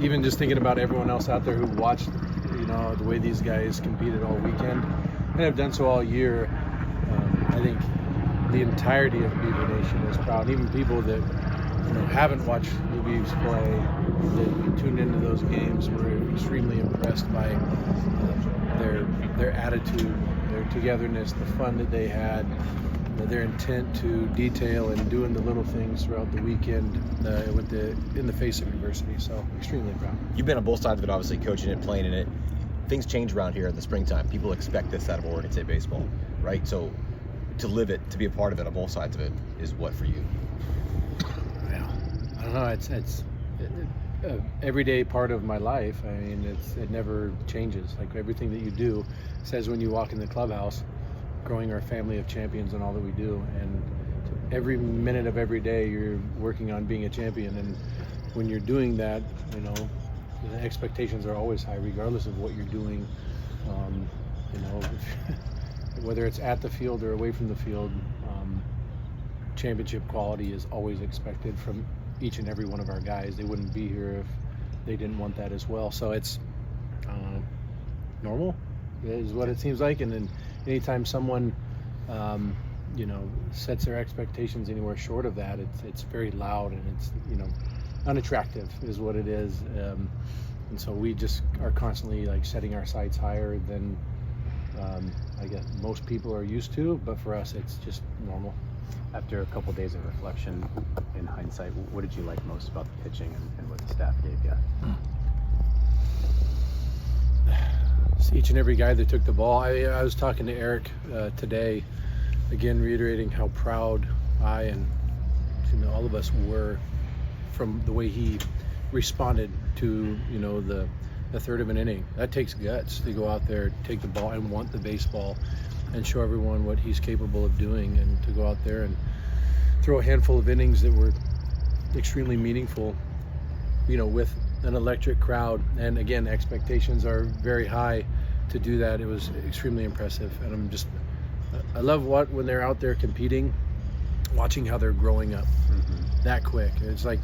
even just thinking about everyone else out there who watched, the way these guys competed all weekend and have done so all year, I think the entirety of Beaver Nation is proud. Even people that haven't watched the Beavs play, that tuned into those games, were extremely impressed by their attitude, their togetherness, the fun that they had, their intent to detail and doing the little things throughout the weekend in the face of adversity. So extremely proud. You've been on both sides of it, obviously, coaching it, playing in it. Things change around here in the springtime. People expect this out of Oregon State baseball, right? So to live it, to be a part of it on both sides of it, is what for you? Yeah, I don't know. It's everyday part of my life. I mean, it never changes. Like everything that you do says when you walk in the clubhouse, growing our family of champions and all that we do. And every minute of every day, you're working on being a champion. And when you're doing that, the expectations are always high, regardless of what you're doing. Whether it's at the field or away from the field, championship quality is always expected from each and every one of our guys. They wouldn't be here if they didn't want that as well. So it's normal is what it seems like. And then anytime someone sets their expectations anywhere short of that, it's very loud and it's unattractive is what it is. And so we just are constantly like setting our sights higher than I guess most people are used to, but for us it's just normal. After a couple days of reflection, in hindsight, what did you like most about the pitching and what the staff gave you? It's each and every guy that took the ball. I was talking to Eric today, again reiterating how proud I and all of us were from the way he responded to the third of an inning. That takes guts to go out there, take the ball and want the baseball and show everyone what he's capable of doing, and to go out there and throw a handful of innings that were extremely meaningful, with an electric crowd. And again, expectations are very high to do that. It was extremely impressive. And I love when they're out there competing, watching how they're growing up that quick. It's like,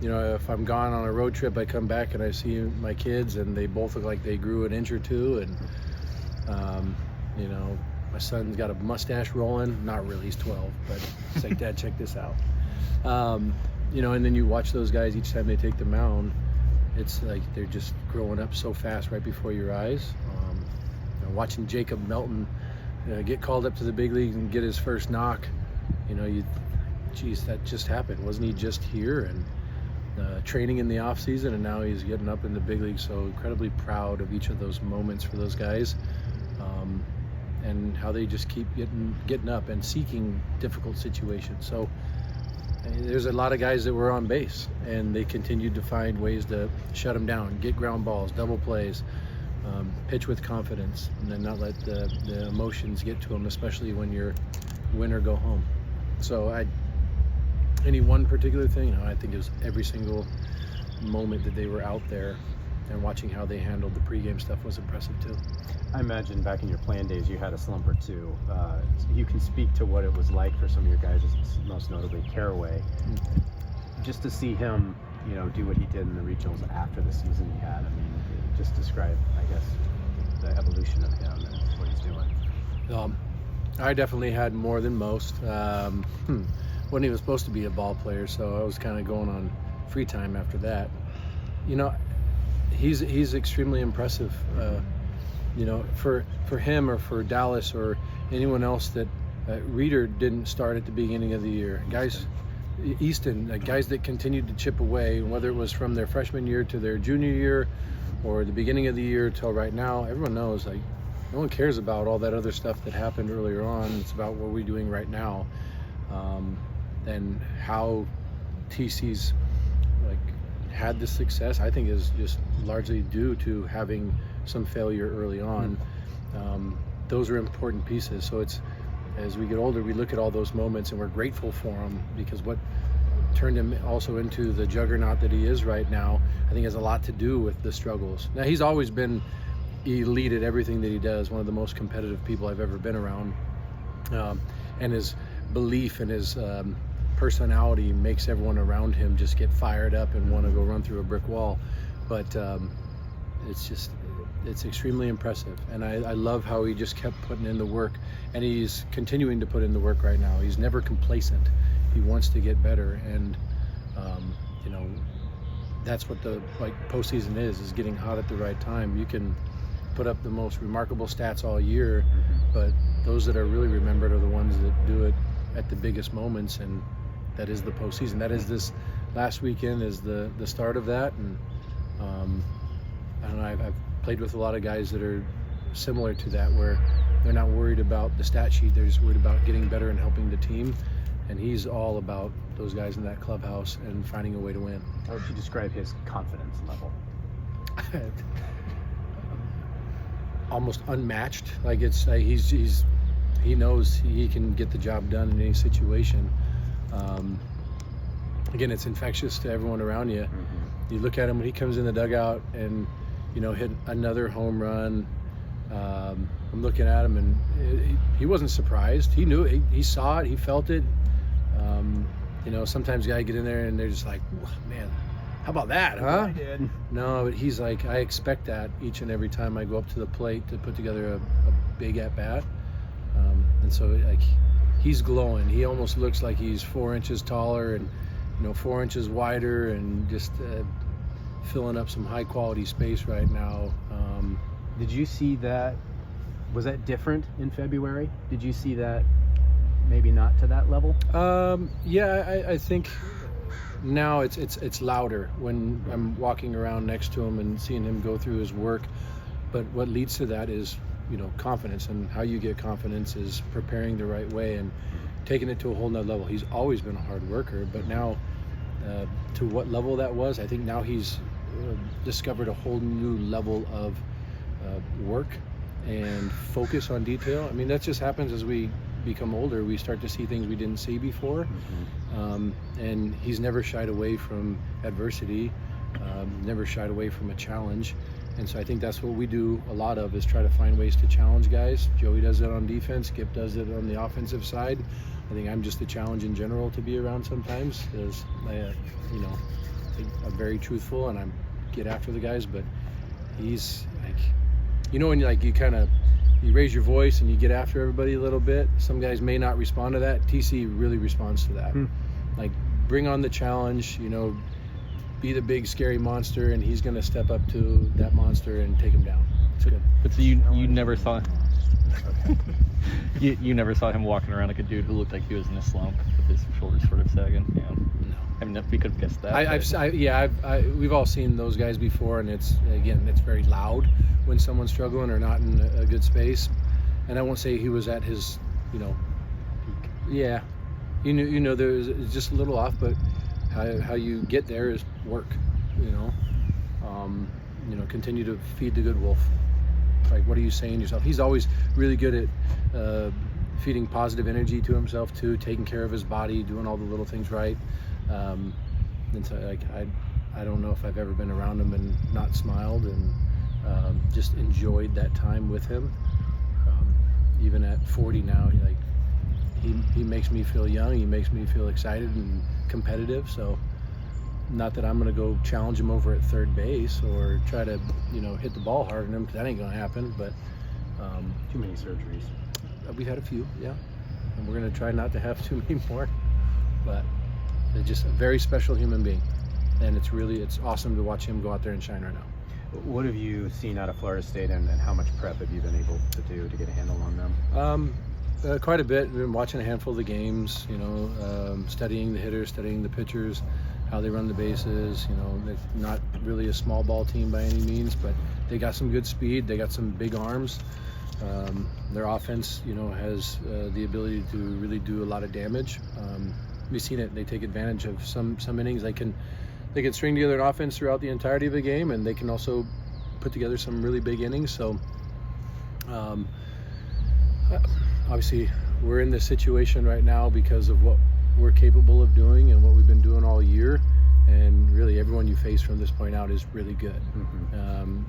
if I'm gone on a road trip, I come back and I see my kids and they both look like they grew an inch or two. And, my son's got a mustache rolling. Not really, he's 12, but it's like, Dad, check this out. And then you watch those guys each time they take the mound. It's like they're just growing up so fast right before your eyes. Watching Jacob Melton get called up to the big leagues and get his first knock, that just happened. Wasn't he just here and training in the off season, and now he's getting up in the big leagues? So incredibly proud of each of those moments for those guys, and how they just keep getting up and seeking difficult situations. So there's a lot of guys that were on base, and they continued to find ways to shut them down, get ground balls, double plays, pitch with confidence, and then not let the emotions get to them, especially when you're win or go home. So any one particular thing? I think it was every single moment that they were out there, and watching how they handled the pregame stuff was impressive too. I imagine back in your playing days you had a slump or two. You can speak to what it was like for some of your guys, most notably Caraway. Just to see him, do what he did in the regionals after the season he had. I mean, just describe, I guess, the evolution of him and what he's doing. I definitely had more than most. Wasn't even supposed to be a ball player, so I was kind of going on free time after that. He's extremely impressive. For him or for Dallas or anyone else that Reeder didn't start at the beginning of the year. Easton, guys that continued to chip away, whether it was from their freshman year to their junior year or the beginning of the year till right now. Everyone knows, no one cares about all that other stuff that happened earlier on. It's about what we're doing right now, and how TC's had the success, I think, is just largely due to having some failure early on. Those are important pieces. So it's, as we get older, we look at all those moments and we're grateful for them, because what turned him also into the juggernaut that he is right now, I think, has a lot to do with the struggles. Now, he's always been elite at everything that he does, one of the most competitive people I've ever been around, and his belief and his personality makes everyone around him just get fired up and want to go run through a brick wall. but it's extremely impressive, and I love how he just kept putting in the work, and he's continuing to put in the work right now. He's never complacent. He wants to get better, and that's what the postseason is getting hot at the right time. You can put up the most remarkable stats all year, but those that are really remembered are the ones that do it at the biggest moments, and that is the postseason. That is this last weekend is the start of that, and I don't know, I've played with a lot of guys that are similar to that, where they're not worried about the stat sheet, they're just worried about getting better and helping the team, and he's all about those guys in that clubhouse and finding a way to win. How would you describe his confidence level? Almost unmatched. He knows he can get the job done in any situation. Again, it's infectious to everyone around you. You look at him when he comes in the dugout and hit another home run. I'm looking at him, and he wasn't surprised. He knew it. He saw it. He felt it. Sometimes guys get in there and they're just like, man, how about that, huh? I did. No, but he's like, I expect that each and every time I go up to the plate to put together a big at bat. And so he's glowing. He almost looks like he's 4 inches taller and 4 inches wider, and just filling up some high quality space right now. Did you see that? Was that different in February? Did you see that maybe not to that level? Yeah, I think now it's louder when I'm walking around next to him and seeing him go through his work. But what leads to that is confidence, and how you get confidence is preparing the right way and taking it to a whole nother level. He's always been a hard worker, but now to what level that was, I think now he's discovered a whole new level of work and focus on detail. I mean, that just happens as we become older. We start to see things we didn't see before. And he's never shied away from adversity, never shied away from a challenge. And so I think that's what we do a lot of, is try to find ways to challenge guys. Joey does it on defense, Skip does it on the offensive side. I think I'm just a challenge in general to be around sometimes, because I think I'm very truthful and I get after the guys. But he's like, when you raise your voice and you get after everybody a little bit, some guys may not respond to that. TC really responds to that. Like, bring on the challenge, be the big scary monster, and he's going to step up to that monster and take him down. It's good. But so you never saw you never saw him walking around like a dude who looked like he was in a slump with his shoulders sort of sagging. Yeah. No. I mean, we could have guessed that. We've all seen those guys before, and it's very loud when someone's struggling or not in a good space. And I won't say he was at his, peak. Yeah, there's just a little off, but how you get there is work. Continue to feed the good wolf. Like, what are you saying to yourself? He's always really good at feeding positive energy to himself too, taking care of his body, doing all the little things right. And so I don't know if I've ever been around him and not smiled and just enjoyed that time with him. Even at 40 now, he makes me feel young. He makes me feel excited and competitive. So, not that I'm going to go challenge him over at third base or try to, hit the ball hard on him, because that ain't going to happen. But too many surgeries. We've had a few, yeah, and we're going to try not to have too many more. But they're just a very special human being, and it's awesome to watch him go out there and shine right now. What have you seen out of Florida State, and how much prep have you been able to do to get a handle on them? Quite a bit. We've been watching a handful of the games, studying the hitters, studying the pitchers, how they run the bases. They're not really a small ball team by any means, but they got some good speed. They got some big arms. Their offense, has the ability to really do a lot of damage. We've seen it. They take advantage of some innings. They can string together an offense throughout the entirety of a game, and they can also put together some really big innings. So, obviously, we're in this situation right now because of what we're capable of doing and what we've been doing all year. And really, everyone you face from this point out is really good.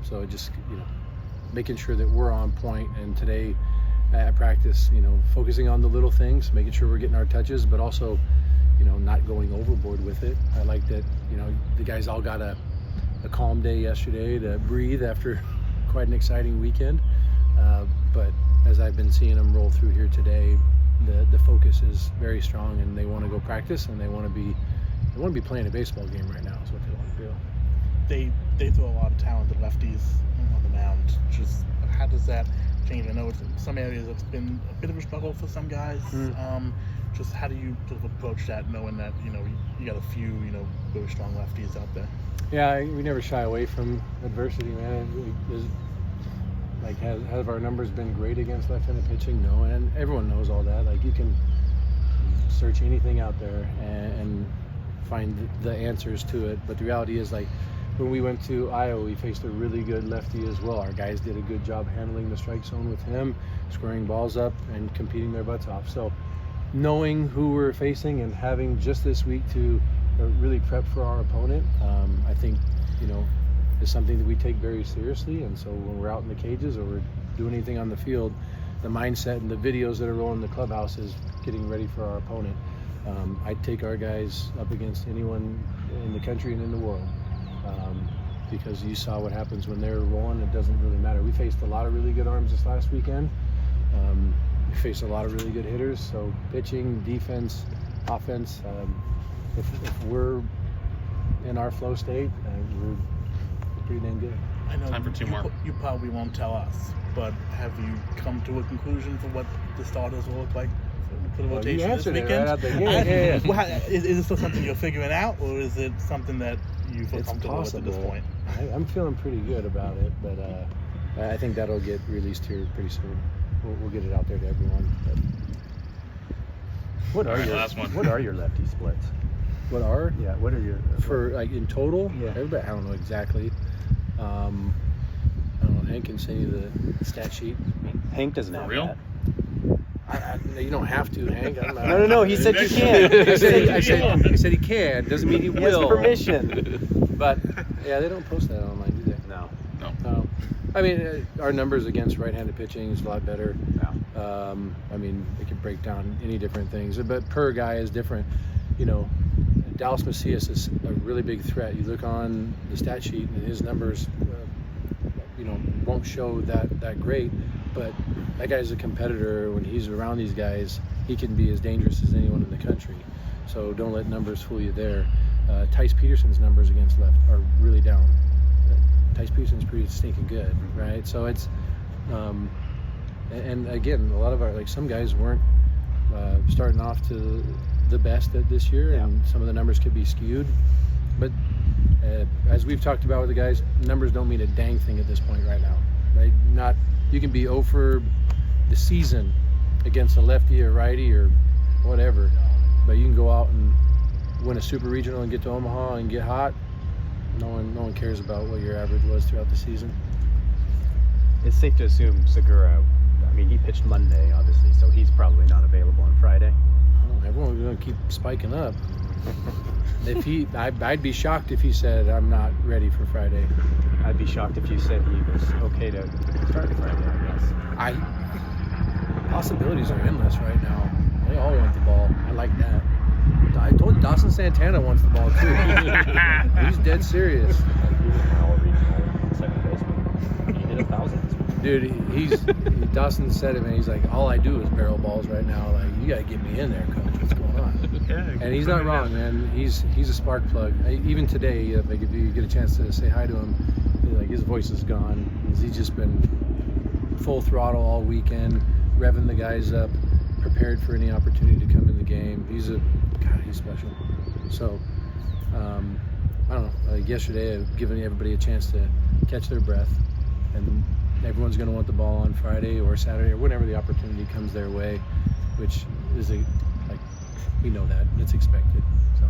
So just, making sure that we're on point. And today at practice, focusing on the little things, making sure we're getting our touches, but also, not going overboard with it. I like that, the guys all got a a calm day yesterday to breathe after quite an exciting weekend. But as I've been seeing them roll through here today, the focus is very strong, and they want to go practice, and they want to be playing a baseball game right now is what they want to do. They throw a lot of talented lefties on the mound. Just how does that change? I know in some areas it's been a bit of a struggle for some guys. Just how do you sort of approach that, knowing that you got a few really strong lefties out there? Yeah, we never shy away from adversity, man. Have our numbers been great against left-handed pitching? No, and everyone knows all that. Like, you can search anything out there and find the answers to it. But the reality is, like, when we went to Iowa, we faced a really good lefty as well. Our guys did a good job handling the strike zone with him, squaring balls up and competing their butts off. So knowing who we're facing and having just this week to really prep for our opponent, I think, is something that we take very seriously. And so when we're out in the cages or we're doing anything on the field, the mindset and the videos that are rolling in the clubhouse is getting ready for our opponent. I take our guys up against anyone in the country and in the world, because you saw what happens when they're rolling. It doesn't really matter. We faced a lot of really good arms this last weekend. We faced a lot of really good hitters. So pitching, defense, offense, if we're in our flow state, we're pretty damn good. I know Time for two more. You probably won't tell us, but have you come to a conclusion for what the starters will look like for the rotation you this answered it weekend? right out the gate. Well, is it still something you're figuring out, or is it something that you feel It's comfortable with at this possible. point? I'm feeling pretty good about it, but I think that'll get released here pretty soon. We'll get it out there to everyone. But What are Alright, your last one. What are your lefty splits? what are Yeah, what are your for like in total? Yeah. Everybody, I don't know exactly. I don't know. Hank can send you the stat sheet. Hank doesn't For have real? I, you don't have to, Hank. I'm not, No. He said you can. I said he can. Doesn't mean he He has will. permission. But yeah, they don't post that online, do they? No. I mean, our numbers against right-handed pitching is a lot better. Yeah. I mean, they can break down any different things, but per guy is different. Dallas Macias is a really big threat. You look on the stat sheet, and his numbers, won't show that great. But that guy's a competitor. When he's around these guys, he can be as dangerous as anyone in the country. So don't let numbers fool you there. Tice Peterson's numbers against left are really down. Tice Peterson's pretty stinking good, right? So it's, and again, a lot of some guys weren't starting off to the best at this year, and some of the numbers could be skewed. But as we've talked about with the guys, numbers don't mean a dang thing at this point right now. Right? You can be 0 for the season against a lefty or righty or whatever, but you can go out and win a Super Regional and get to Omaha and get hot. No one cares about what your average was throughout the season. It's safe to assume Segura. I mean, he pitched Monday, obviously, so he's probably not available on Friday. Oh, everyone's going to keep spiking up. I'd be shocked if he said, "I'm not ready for Friday." I'd be shocked if you said he was okay to start Friday, I guess. Possibilities are endless right now. They all want the ball. I like that. I told you, Dawson Santana wants the ball too. He's dead serious. He's an all regional second baseman. He hit 1,000. Dude, Dawson said it, man. He's like, all I do is barrel balls right now. Like, you got to get me in there, coach. What's going on? And he's not wrong, man. He's a spark plug. Even today, if you get a chance to say hi to him, his voice is gone. He's just been full throttle all weekend, revving the guys up, prepared for any opportunity to come in the game. He's special. So, I don't know. Yesterday, I've given everybody a chance to catch their breath, and everyone's going to want the ball on Friday or Saturday or whenever the opportunity comes their way, which is we know that it's expected. So.